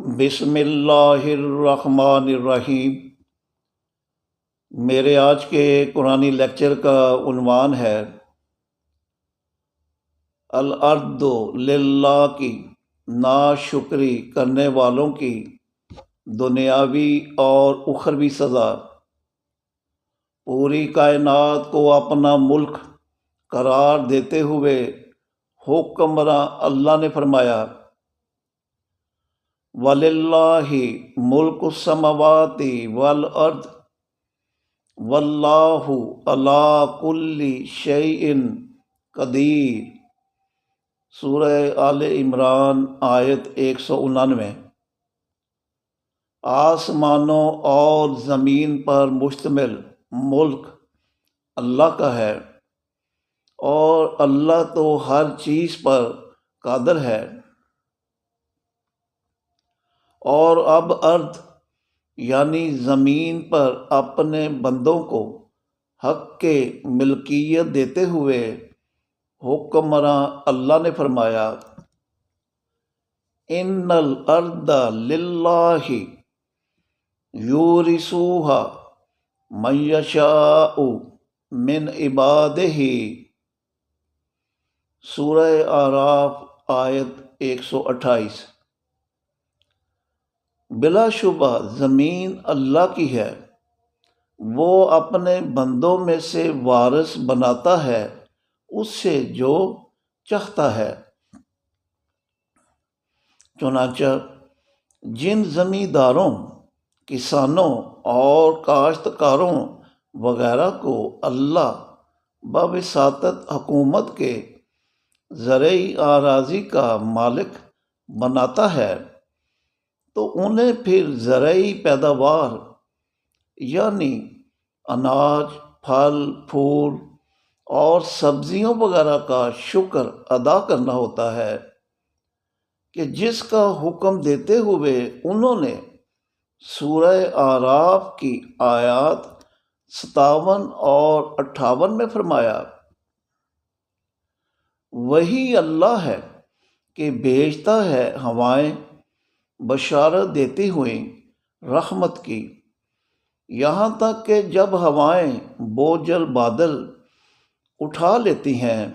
بسم اللہ الرحمن الرحیم۔ میرے آج کے قرآنی لیکچر کا عنوان ہے الارض للہ کی ناشکری کرنے والوں کی دنیاوی اور اخروی سزا۔ پوری کائنات کو اپنا ملک قرار دیتے ہوئے حکمراں اللہ نے فرمایا وَلِلَّهِ مُلْكُ السَّمَاوَاتِ وَالْأَرْضِ وَاللَّهُ عَلَىٰ كُلِّ شَيْءٍ قدیر۔ سورہ آل عمران آیت 199۔ آسمانوں اور زمین پر مشتمل ملک اللہ کا ہے اور اللہ تو ہر چیز پر قادر ہے۔ اور اب ارض یعنی زمین پر اپنے بندوں کو حق کے ملکیت دیتے ہوئے حکمراں اللہ نے فرمایا ان الارض للہ یورثوها من یشاء من عبادہ۔ سورہ اعراف آیت 128۔ بلا شبہ زمین اللہ کی ہے، وہ اپنے بندوں میں سے وارث بناتا ہے اس سے جو چاہتا ہے۔ چنانچہ جن زمینداروں، کسانوں اور کاشتکاروں وغیرہ کو اللہ بواسطہ حکومت کے زرعی اراضی کا مالک بناتا ہے تو انہیں پھر زرعی پیداوار یعنی اناج، پھل پھول اور سبزیوں وغیرہ کا شکر ادا کرنا ہوتا ہے کہ جس کا حکم دیتے ہوئے انہوں نے سورہ اعراف کی آیات 57 اور 58 میں فرمایا وہی اللہ ہے کہ بھیجتا ہے ہوائیں بشارت دیتی ہوئیں رحمت کی، یہاں تک کہ جب ہوائیں بوجھل بادل اٹھا لیتی ہیں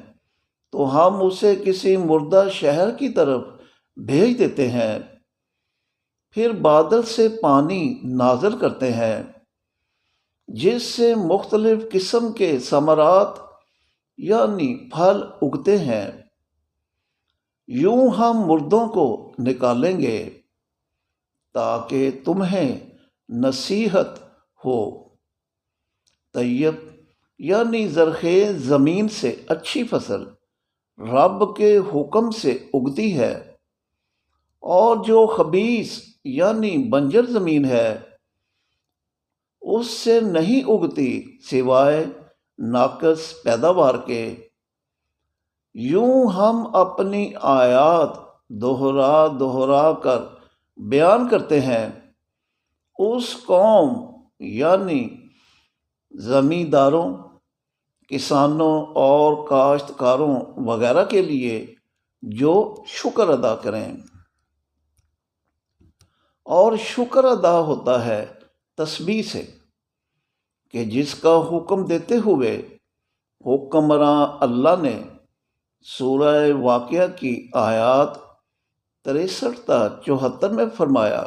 تو ہم اسے کسی مردہ شہر کی طرف بھیج دیتے ہیں، پھر بادل سے پانی نازل کرتے ہیں جس سے مختلف قسم کے ثمرات یعنی پھل اگتے ہیں۔ یوں ہم مردوں کو نکالیں گے تاکہ تمہیں نصیحت ہو۔ طیب یعنی زرخیز زمین سے اچھی فصل رب کے حکم سے اگتی ہے، اور جو خبیث یعنی بنجر زمین ہے اس سے نہیں اگتی سوائے ناقص پیداوار کے۔ یوں ہم اپنی آیات دہرا دہرا کر بیان کرتے ہیں اس قوم یعنی زمینداروں، کسانوں اور کاشتکاروں وغیرہ کے لیے جو شکر ادا کریں۔ اور شکر ادا ہوتا ہے تسبیح سے کہ جس کا حکم دیتے ہوئے حکمراں اللہ نے سورہ واقعہ کی آیات 63 تا 74 میں فرمایا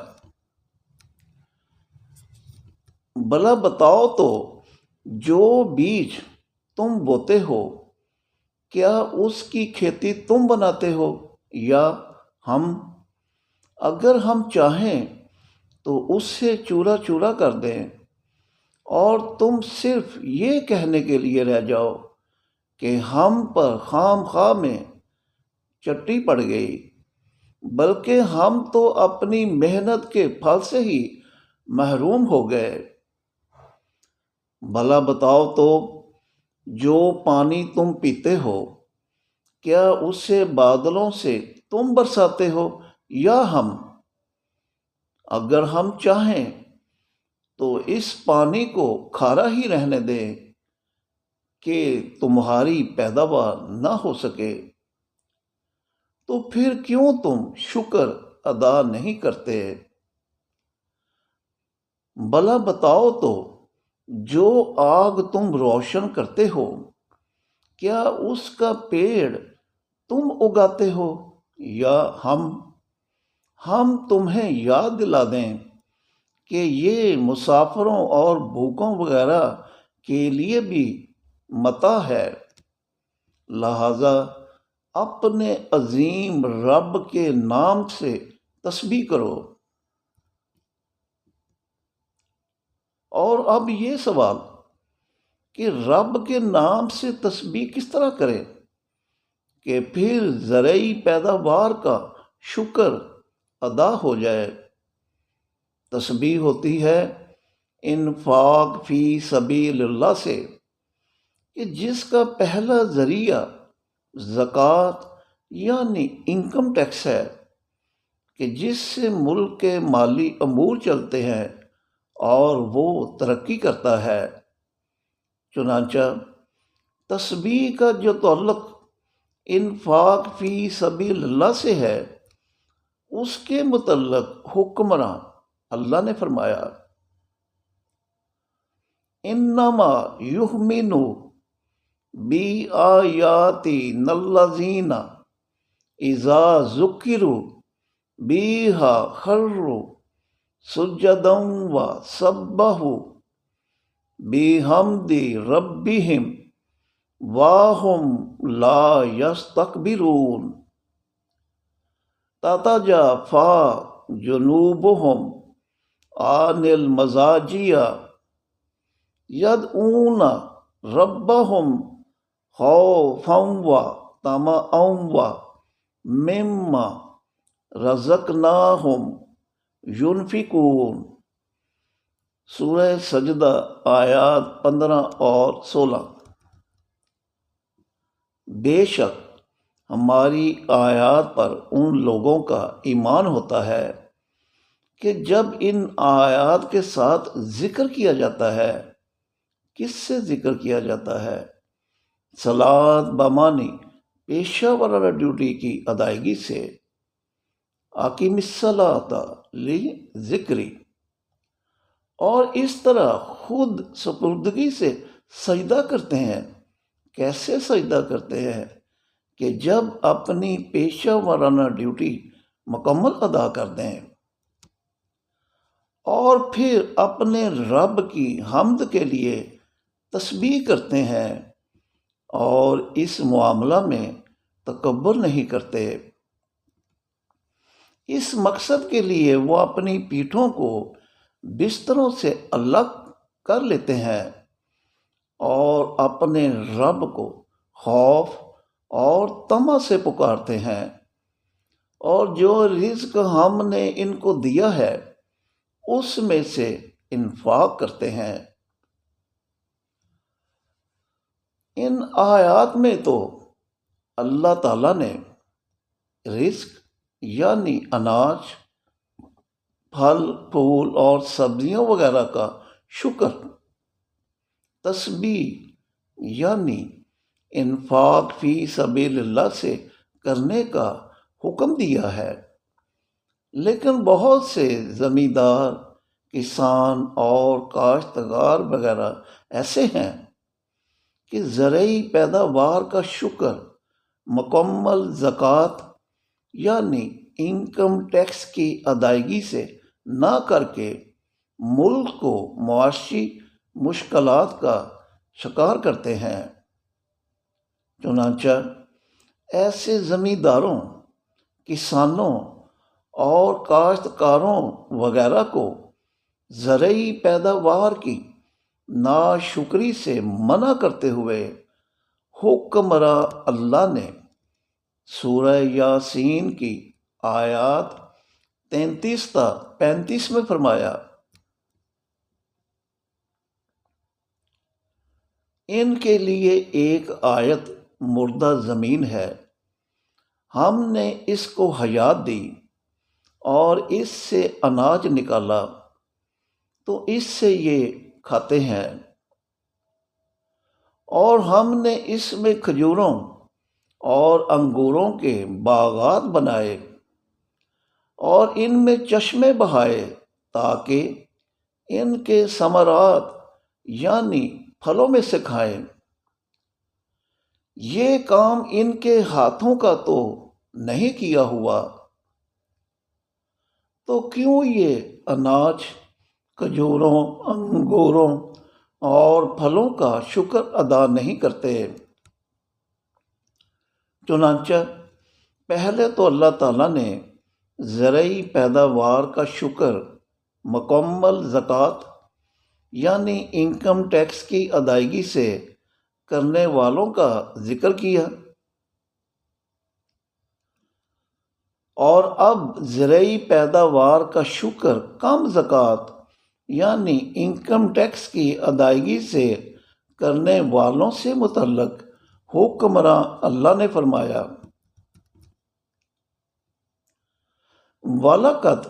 بھلا بتاؤ تو جو بیج تم بوتے ہو کیا اس کی کھیتی تم بناتے ہو یا ہم؟ اگر ہم چاہیں تو اس سے چورا چورا کر دیں اور تم صرف یہ کہنے کے لیے رہ جاؤ کہ ہم پر خام خواہ میں چٹی پڑ گئی، بلکہ ہم تو اپنی محنت کے پھل سے ہی محروم ہو گئے۔ بھلا بتاؤ تو جو پانی تم پیتے ہو کیا اسے بادلوں سے تم برساتے ہو یا ہم؟ اگر ہم چاہیں تو اس پانی کو کھارا ہی رہنے دیں کہ تمہاری پیداوار نہ ہو سکے، تو پھر کیوں تم شکر ادا نہیں کرتے۔ بھلا بتاؤ تو جو آگ تم روشن کرتے ہو، کیا اس کا پیڑ تم اگاتے ہو یا ہم تمہیں یاد دلا دیں کہ یہ مسافروں اور بھوکوں وغیرہ کے لیے بھی متاع ہے، لہذا اپنے عظیم رب کے نام سے تسبیح کرو۔ اور اب یہ سوال کہ رب کے نام سے تسبیح کس طرح کرے کہ پھر زرعی پیداوار کا شکر ادا ہو جائے۔ تسبیح ہوتی ہے انفاق فی سبیل اللہ سے، کہ جس کا پہلا ذریعہ زکوٰۃ یعنی انکم ٹیکس ہے، کہ جس سے ملک کے مالی امور چلتے ہیں اور وہ ترقی کرتا ہے۔ چنانچہ تسبیح کا جو تعلق انفاق فی سبیل اللہ سے ہے، اس کے متعلق حکمراں اللہ نے فرمایا انما یؤمن بآیاتنا الذین اذا ذکروا بہا خروا سجدا وسبحوا بحمد ربہم وہم لا یستکبرون تتجافی جنوبہم عن المضاجع یدعون ربہم خوفا وطمعا ومما رزقناہم ینفقون۔ سورہ سجدہ آیات 15 اور 16۔ بے شک ہماری آیات پر ان لوگوں کا ایمان ہوتا ہے کہ جب ان آیات کے ساتھ ذکر کیا جاتا ہے۔ کس سے ذکر کیا جاتا ہے؟ صلاۃ بمانی پیشہ ورانہ ڈیوٹی کی ادائیگی سے۔ اقیم الصلاۃ لذکری، اور اس طرح خود سپردگی سے سجدہ کرتے ہیں۔ کیسے سجدہ کرتے ہیں؟ کہ جب اپنی پیشہ ورانہ ڈیوٹی مکمل ادا کر دیں اور پھر اپنے رب کی حمد کے لیے تسبیح کرتے ہیں اور اس معاملہ میں تکبر نہیں کرتے۔ اس مقصد کے لیے وہ اپنی پیٹھوں کو بستروں سے الگ کر لیتے ہیں اور اپنے رب کو خوف اور طمع سے پکارتے ہیں، اور جو رزق ہم نے ان کو دیا ہے اس میں سے انفاق کرتے ہیں۔ ان آیات میں تو اللہ تعالیٰ نے رزق یعنی اناج، پھل پھول اور سبزیوں وغیرہ کا شکر، تسبیح یعنی انفاق فی سبیل اللہ سے کرنے کا حکم دیا ہے، لیکن بہت سے زمیندار، کسان اور کاشتکار وغیرہ ایسے ہیں کہ زرعی پیداوار کا شکر مکمل زکوٰۃ یعنی انکم ٹیکس کی ادائیگی سے نہ کر کے ملک کو معاشی مشکلات کا شکار کرتے ہیں۔ چنانچہ ایسے زمینداروں، کسانوں اور کاشتکاروں وغیرہ کو زرعی پیداوار کی ناشکری سے منع کرتے ہوئے حکمراں اللہ نے سورہ یاسین کی آیات 33 تا 35 میں فرمایا ان کے لیے ایک آیت مردہ زمین ہے، ہم نے اس کو حیات دی اور اس سے اناج نکالا تو اس سے یہ کھاتے ہیں، اور ہم نے اس میں کھجوروں اور انگوروں کے باغات بنائے اور ان میں چشمے بہائے تاکہ ان کے ثمرات یعنی پھلوں میں سے کھائیں۔ یہ کام ان کے ہاتھوں کا تو نہیں کیا ہوا، تو کیوں یہ اناج، کھجوروں، انگوروں اور پھلوں کا شکر ادا نہیں کرتے؟ چنانچہ پہلے تو اللہ تعالیٰ نے زرعی پیداوار کا شکر مکمل زکوٰۃ یعنی انکم ٹیکس کی ادائیگی سے کرنے والوں کا ذکر کیا، اور اب زرعی پیداوار کا شکر کم زکوٰۃ یعنی انکم ٹیکس کی ادائیگی سے کرنے والوں سے متعلق حکمراں اللہ نے فرمایا، وَلَقَدْ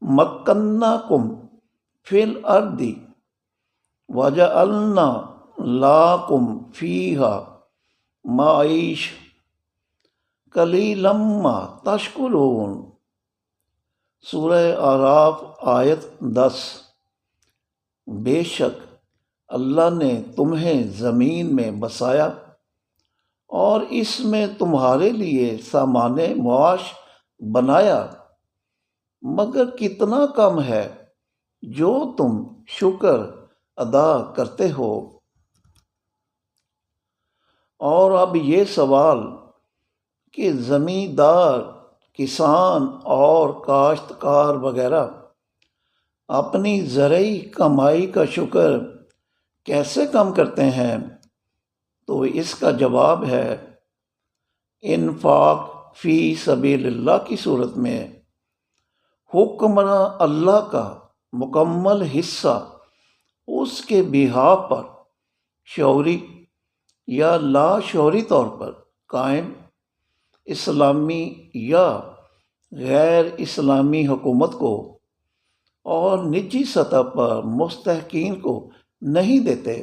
مَكَّنَّاكُمْ فِي الْأَرْضِ وَجَعَلْنَا لَكُمْ فِيهَا مَعَائِشَ قَلِيلًا مَا تَشْكُرُونَ۔ سورہ اعراف آیت 10۔ بے شک اللہ نے تمہیں زمین میں بسایا اور اس میں تمہارے لیے سامان معاش بنایا، مگر کتنا کم ہے جو تم شکر ادا کرتے ہو۔ اور اب یہ سوال کہ زمیندار، کسان اور کاشتکار وغیرہ اپنی زرعی کمائی کا شکر کیسے کم کرتے ہیں، تو اس کا جواب ہے انفاق فی سبیل اللہ کی صورت میں حکمراں اللہ کا مکمل حصہ اس کے بہاف پر شعوری یا لاشعوری طور پر قائم اسلامی یا غیر اسلامی حکومت کو اور نجی سطح پر مستحقین کو نہیں دیتے،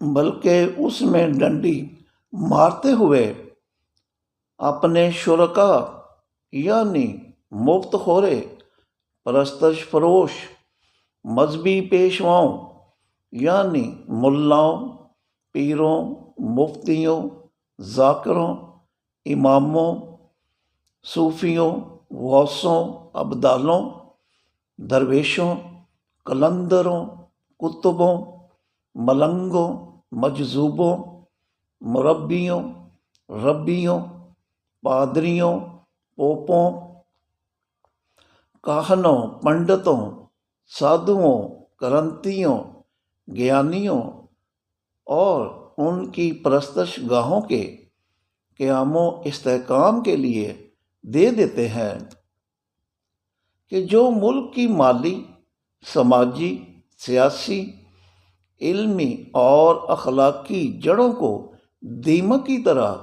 بلکہ اس میں ڈنڈی مارتے ہوئے اپنے شرکاء یعنی مفت خورے، پرستش فروش، مذہبی پیشواؤں یعنی ملاؤں، پیروں، مفتیوں، ذاکروں، اماموں، صوفیوں، غوثوں، ابدالوں، درویشوں، قلندروں، کتبوں، ملنگوں، مجذوبوں، مربیوں، ربیوں، پادریوں، پوپوں، کاہنوں، پنڈتوں، سادھوؤں، کرنتیوں، گیانیوں اور ان کی پرستش گاہوں کے قیام و استحکام کے لیے دے دیتے ہیں، کہ جو ملک کی مالی، سماجی، سیاسی، علمی اور اخلاقی جڑوں کو دیمک کی طرح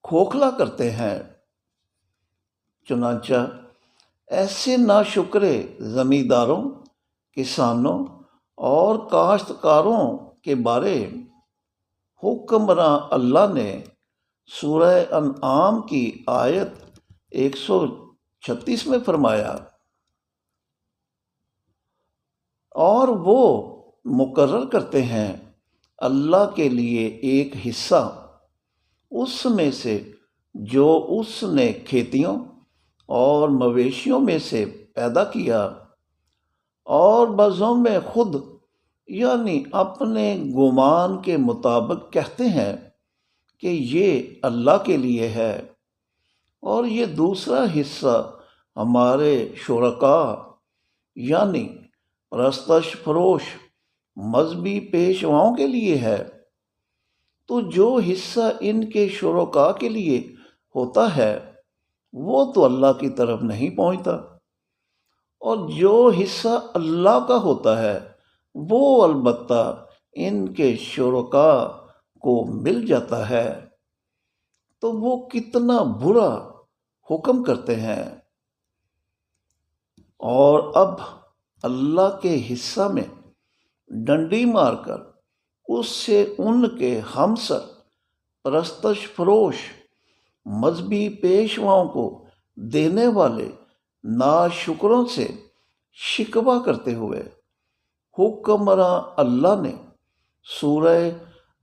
کھوکھلا کرتے ہیں۔ چنانچہ ایسے ناشکرے زمینداروں، کسانوں اور کاشتکاروں کے بارے حکمراں اللہ نے سورہ انعام کی آیت 136 میں فرمایا، اور وہ مقرر کرتے ہیں اللہ کے لیے ایک حصہ اس میں سے جو اس نے کھیتیوں اور مویشیوں میں سے پیدا کیا، اور بزم میں خود یعنی اپنے گمان کے مطابق کہتے ہیں کہ یہ اللہ کے لیے ہے، اور یہ دوسرا حصہ ہمارے شرکاء یعنی پرستش فروش، مذہبی پیشواؤں کے لیے ہے۔ تو جو حصہ ان کے شرکاء کے لیے ہوتا ہے وہ تو اللہ کی طرف نہیں پہنچتا، اور جو حصہ اللہ کا ہوتا ہے وہ البتہ ان کے شرکاء کو مل جاتا ہے۔ تو وہ کتنا برا حکم کرتے ہیں۔ اور اب اللہ کے حصہ میں ڈنڈی مار کر اس سے ان کے ہمسر، پرستش فروش، مذہبی پیشواؤں کو دینے والے ناشکروں سے شکوہ کرتے ہوئے حکمراں اللہ نے سورہ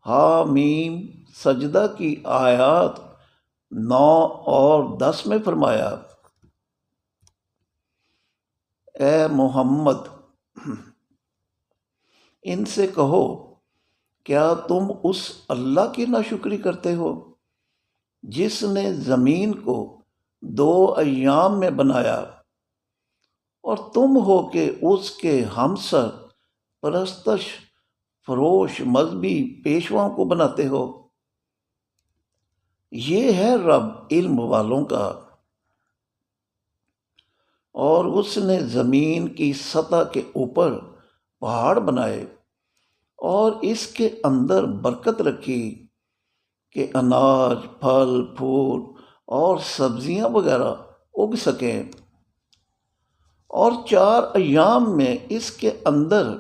حامیم سجدہ کی آیات 9 اور 10 میں فرمایا، اے محمد، ان سے کہو، کیا تم اس اللہ کی ناشکری کرتے ہو جس نے زمین کو 2 ایام میں بنایا اور تم ہو کہ اس کے ہمسر پرستش فروش مذہبی پیشواؤں کو بناتے ہو؟ یہ ہے رب علم والوں کا۔ اور اس نے زمین کی سطح کے اوپر پہاڑ بنائے اور اس کے اندر برکت رکھی کہ اناج، پھل پھول اور سبزیاں وغیرہ اگ سکیں، اور 4 ایام میں اس کے اندر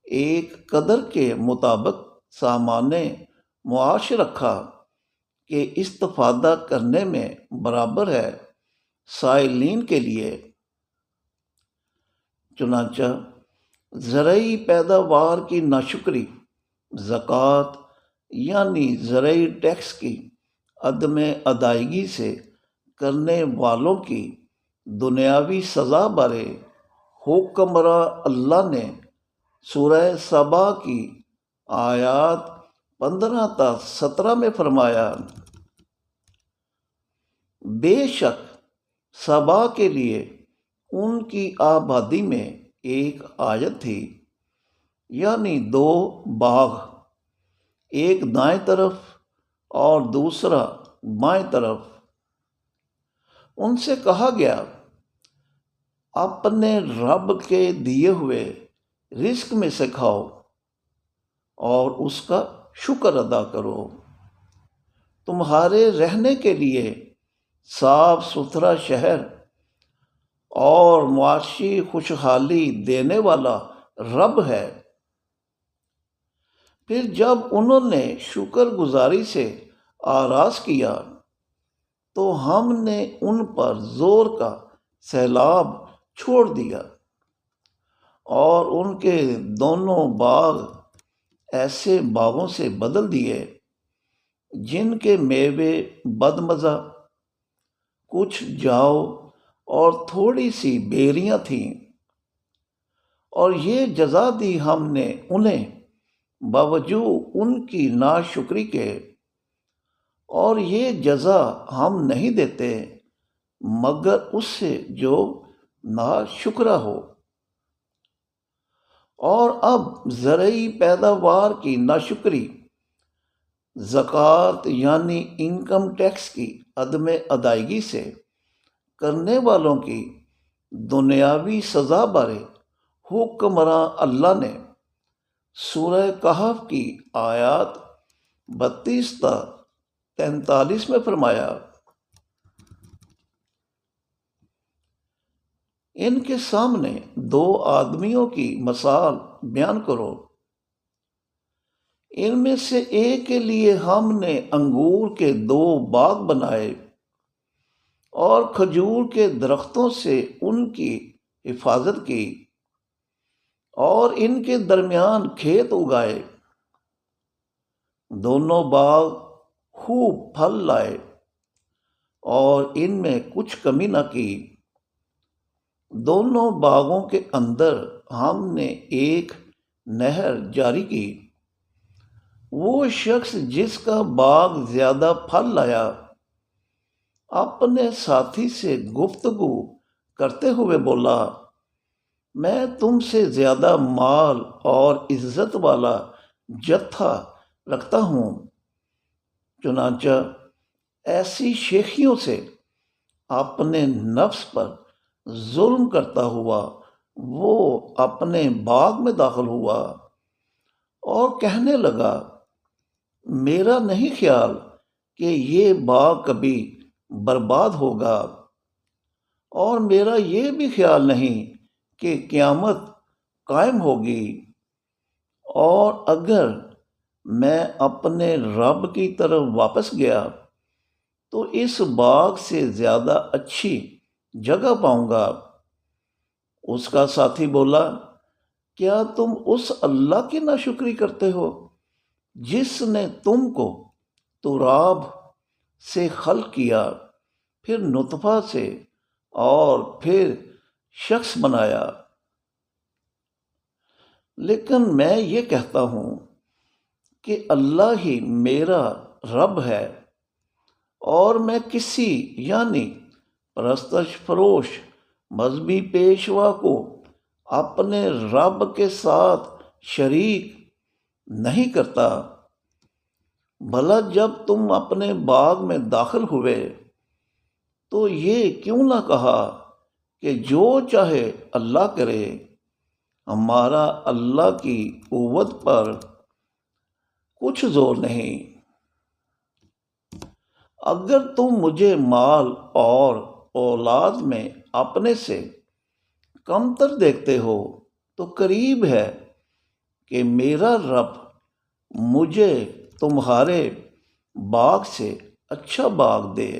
ایک قدر کے مطابق سامان معاش رکھا کہ استفادہ کرنے میں برابر ہے سائلین کے لیے۔ چنانچہ زرعی پیداوار کی ناشکری زکوٰۃ یعنی زرعی ٹیکس کی عدم ادائیگی سے کرنے والوں کی دنیاوی سزا بارے حکمراں اللہ نے سورہ سبا کی آیات 15 تا 17 میں فرمایا، بے شک سبا کے لیے ان کی آبادی میں ایک آیت تھی، یعنی 2 باغ، ایک دائیں طرف اور دوسرا بائیں طرف۔ ان سے کہا گیا، اپنے رب کے دیے ہوئے رزق میں سے کھاؤ اور اس کا شکر ادا کرو۔ تمہارے رہنے کے لیے صاف ستھرا شہر اور معاشی خوشحالی دینے والا رب ہے۔ پھر جب انہوں نے شکر گزاری سے آراز کیا تو ہم نے ان پر زور کا سیلاب چھوڑ دیا اور ان کے دونوں باغ ایسے باغوں سے بدل دیے جن کے میوے بدمزہ، کچھ جاؤ اور تھوڑی سی بیریاں تھیں، اور یہ جزا دی ہم نے انہیں باوجود ان کی ناشکری کے، اور یہ جزا ہم نہیں دیتے مگر اس سے جو ناشکرا ہو۔ اور اب زرعی پیداوار کی ناشکری زکوٰۃ یعنی انکم ٹیکس کی عدم ادائیگی سے کرنے والوں کی دنیاوی سزا بارے حکمراں اللہ نے سورہ کہف کی آیات 32 تا 43 میں فرمایا، ان کے سامنے 2 آدمیوں کی مثال بیان کرو، ان میں سے ایک کے لیے ہم نے انگور کے 2 باغ بنائے اور کھجور کے درختوں سے ان کی حفاظت کی اور ان کے درمیان کھیت اگائے، دونوں باغ خوب پھل لائے اور ان میں کچھ کمی نہ کی۔ دونوں باغوں کے اندر ہم نے ایک نہر جاری کی۔ وہ شخص جس کا باغ زیادہ پھل لایا اپنے ساتھی سے گفتگو کرتے ہوئے بولا، میں تم سے زیادہ مال اور عزت والا جتھا رکھتا ہوں۔ چنانچہ ایسی شیخیوں سے اپنے نفس پر ظلم کرتا ہوا وہ اپنے باغ میں داخل ہوا اور کہنے لگا، میرا نہیں خیال کہ یہ باغ کبھی برباد ہوگا، اور میرا یہ بھی خیال نہیں کہ قیامت قائم ہوگی، اور اگر میں اپنے رب کی طرف واپس گیا تو اس باغ سے زیادہ اچھی جگہ پاؤں گا۔ اس کا ساتھی بولا، کیا تم اس اللہ کی ناشکری کرتے ہو جس نے تم کو تراب سے خلق کیا، پھر نطفہ سے اور پھر شخص بنایا؟ لیکن میں یہ کہتا ہوں کہ اللہ ہی میرا رب ہے، اور میں کسی یعنی پرستش فروش مذہبی پیشوا کو اپنے رب کے ساتھ شریک نہیں کرتا۔ بھلا جب تم اپنے باغ میں داخل ہوئے تو یہ کیوں نہ کہا کہ جو چاہے اللہ کرے، ہمارا اللہ کی قوت پر کچھ زور نہیں۔ اگر تم مجھے مال اور اولاد میں اپنے سے کمتر دیکھتے ہو تو قریب ہے کہ میرا رب مجھے تمہارے باغ سے اچھا باغ دے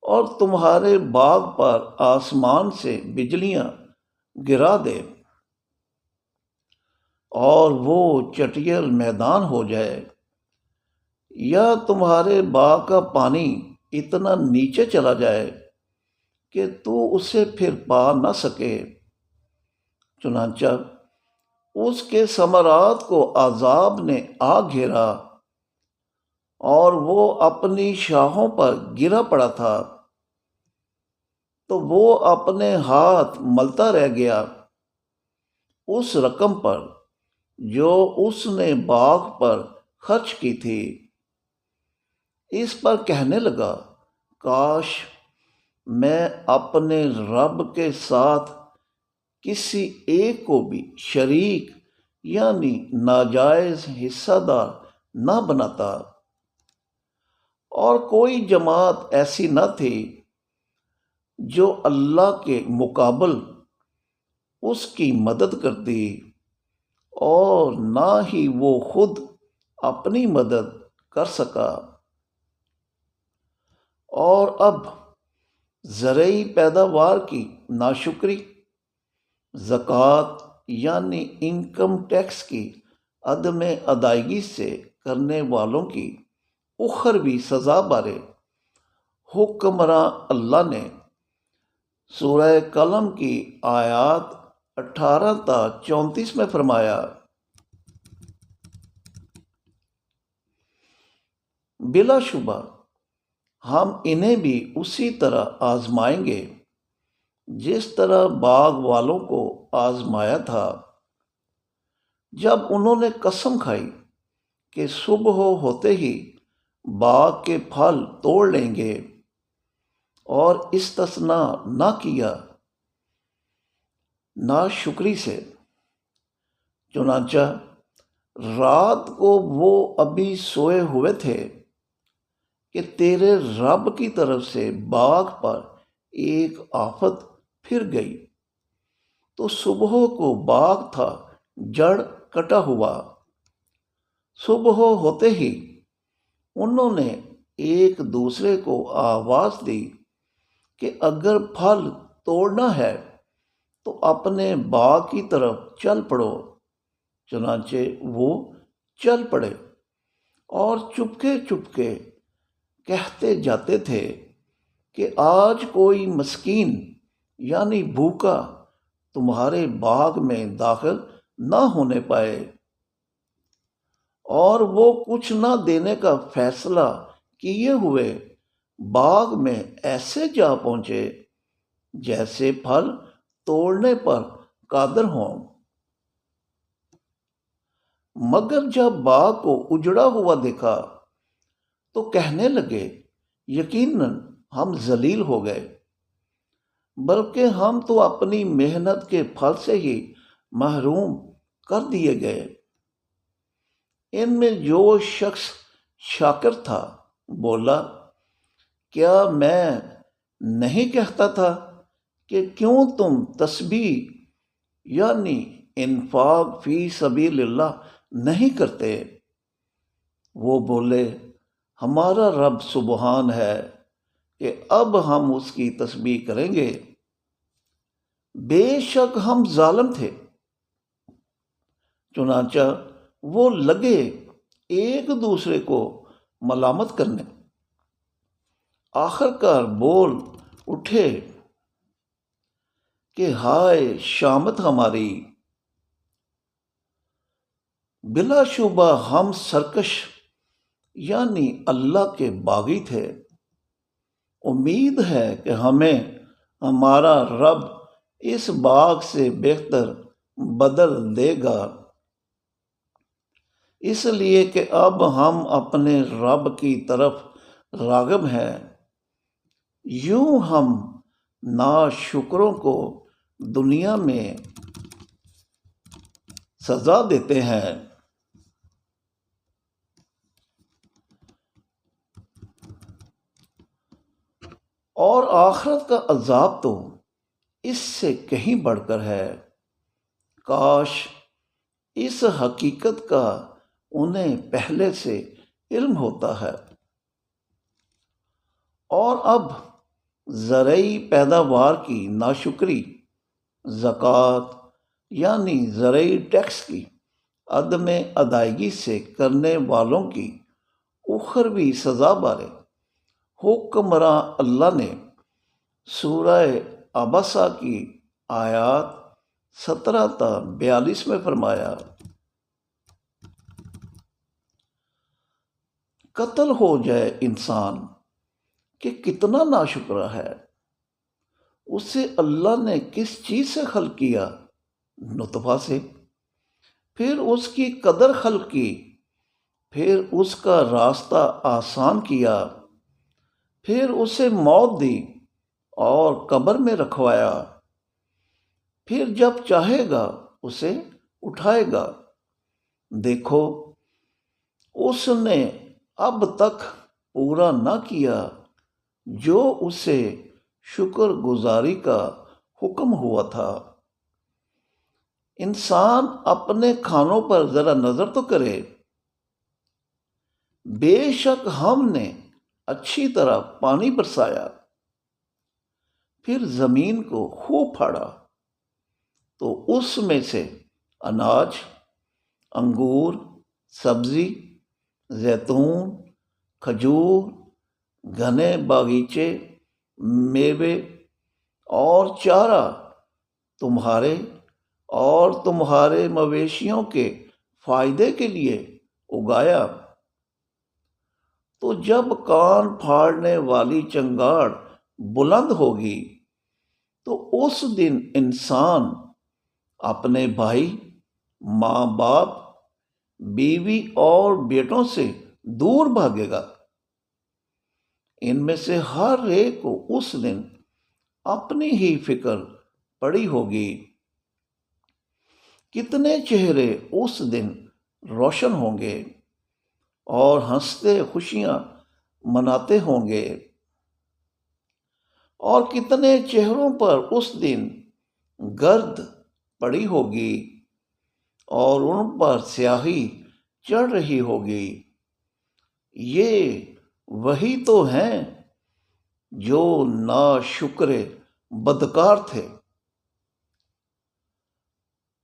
اور تمہارے باغ پر آسمان سے بجلیاں گرا دے اور وہ چٹیل میدان ہو جائے، یا تمہارے باغ کا پانی اتنا نیچے چلا جائے کہ تو اسے پھر پا نہ سکے۔ چنانچہ اس کے ثمرات کو عذاب نے آ گھیرا اور وہ اپنی شاخوں پر گرا پڑا تھا، تو وہ اپنے ہاتھ ملتا رہ گیا اس رقم پر جو اس نے باغ پر خرچ کی تھی۔ اس پر کہنے لگا، کاش میں اپنے رب کے ساتھ کسی ایک کو بھی شریک یعنی ناجائز حصہ دار نہ بناتا۔ اور کوئی جماعت ایسی نہ تھی جو اللہ کے مقابل اس کی مدد کرتی، اور نہ ہی وہ خود اپنی مدد کر سکا۔ اور اب زرعی پیداوار کی ناشکری، زکوٰۃ یعنی انکم ٹیکس کی عدم ادائیگی سے کرنے والوں کی اخروی سزا بارے حکمراں اللہ نے سورہ قلم کی آیات 18 تا 34 میں فرمایا، بلا شبہ ہم انہیں بھی اسی طرح آزمائیں گے جس طرح باغ والوں کو آزمایا تھا، جب انہوں نے قسم کھائی کہ صبح ہوتے ہی باغ کے پھل توڑ لیں گے اور استثناء نہ کیا ناشکری سے۔ چنانچہ رات کو وہ ابھی سوئے ہوئے تھے کہ تیرے رب کی طرف سے باغ پر ایک آفت پھر گئی، تو صبح کو باغ تھا جڑ کٹا ہوا۔ صبح ہوتے ہی انہوں نے ایک دوسرے کو آواز دی کہ اگر پھل توڑنا ہے تو اپنے باغ کی طرف چل پڑو۔ چنانچہ وہ چل پڑے اور چپکے چپکے کہتے جاتے تھے کہ آج کوئی مسکین یعنی بھوکا تمہارے باغ میں داخل نہ ہونے پائے، اور وہ کچھ نہ دینے کا فیصلہ کیے ہوئے باغ میں ایسے جا پہنچے جیسے پھل توڑنے پر قادر ہوں۔ مگر جب باغ کو اجڑا ہوا دیکھا تو کہنے لگے، یقیناً ہم ذلیل ہو گئے، بلکہ ہم تو اپنی محنت کے پھل سے ہی محروم کر دیے گئے۔ ان میں جو شخص شاکر تھا بولا، کیا میں نہیں کہتا تھا کہ کیوں تم تسبیح یعنی انفاق فی سبیل اللہ نہیں کرتے؟ وہ بولے، ہمارا رب سبحان ہے کہ اب ہم اس کی تسبیح کریں گے۔ بے شک ہم ظالم تھے، چنانچہ وہ لگے ایک دوسرے کو ملامت کرنے۔ آخر کار بول اٹھے کہ ہائے شامت ہماری، بلا شبہ ہم سرکش یعنی اللہ کے باغی تھے۔ امید ہے کہ ہمیں ہمارا رب اس باغ سے بہتر بدل دے گا، اس لیے کہ اب ہم اپنے رب کی طرف راغب ہیں۔ یوں ہم ناشکروں کو دنیا میں سزا دیتے ہیں، اور آخرت کا عذاب تو اس سے کہیں بڑھ کر ہے۔ کاش اس حقیقت کا انہیں پہلے سے علم ہوتا ہے۔ اور اب زرعی پیداوار کی ناشکری، زکوٰۃ یعنی زرعی ٹیکس کی عدم ادائیگی سے کرنے والوں کی اخروی سزا بارے حکمراں اللہ نے سورہ عبسہ کی آیات 17 تا 42 میں فرمایا، قتل ہو جائے انسان کہ کتنا ناشکرا ہے، اسے اللہ نے کس چیز سے خلق کیا؟ نطفہ سے، پھر اس کی قدر خلق کی، پھر اس کا راستہ آسان کیا، پھر اسے موت دی اور قبر میں رکھوایا، پھر جب چاہے گا اسے اٹھائے گا۔ دیکھو اس نے اب تک پورا نہ کیا جو اسے شکر گزاری کا حکم ہوا تھا۔ انسان اپنے کھانوں پر ذرا نظر تو کرے، بے شک ہم نے اچھی طرح پانی برسایا، پھر زمین کو خوب پھاڑا تو اس میں سے اناج، انگور، سبزی، زیتون، کھجور، گھنے باغیچے، میوے اور چارہ تمہارے اور تمہارے مویشیوں کے فائدے کے لیے اگایا۔ تو جب کان پھاڑنے والی چنگاڑ بلند ہوگی تو اس دن انسان اپنے بھائی، ماں باپ، بیوی اور بیٹوں سے دور بھاگے گا۔ ان میں سے ہر ایک کو اس دن اپنی ہی فکر پڑی ہوگی۔ کتنے چہرے اس دن روشن ہوں گے اور ہنستے خوشیاں مناتے ہوں گے، اور کتنے چہروں پر اس دن گرد پڑی ہوگی اور ان پر سیاہی چڑھ رہی ہوگی۔ یہ وہی تو ہیں جو ناشکر بدکار تھے۔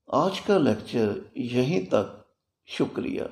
آج کا لیکچر یہیں تک، شکریہ۔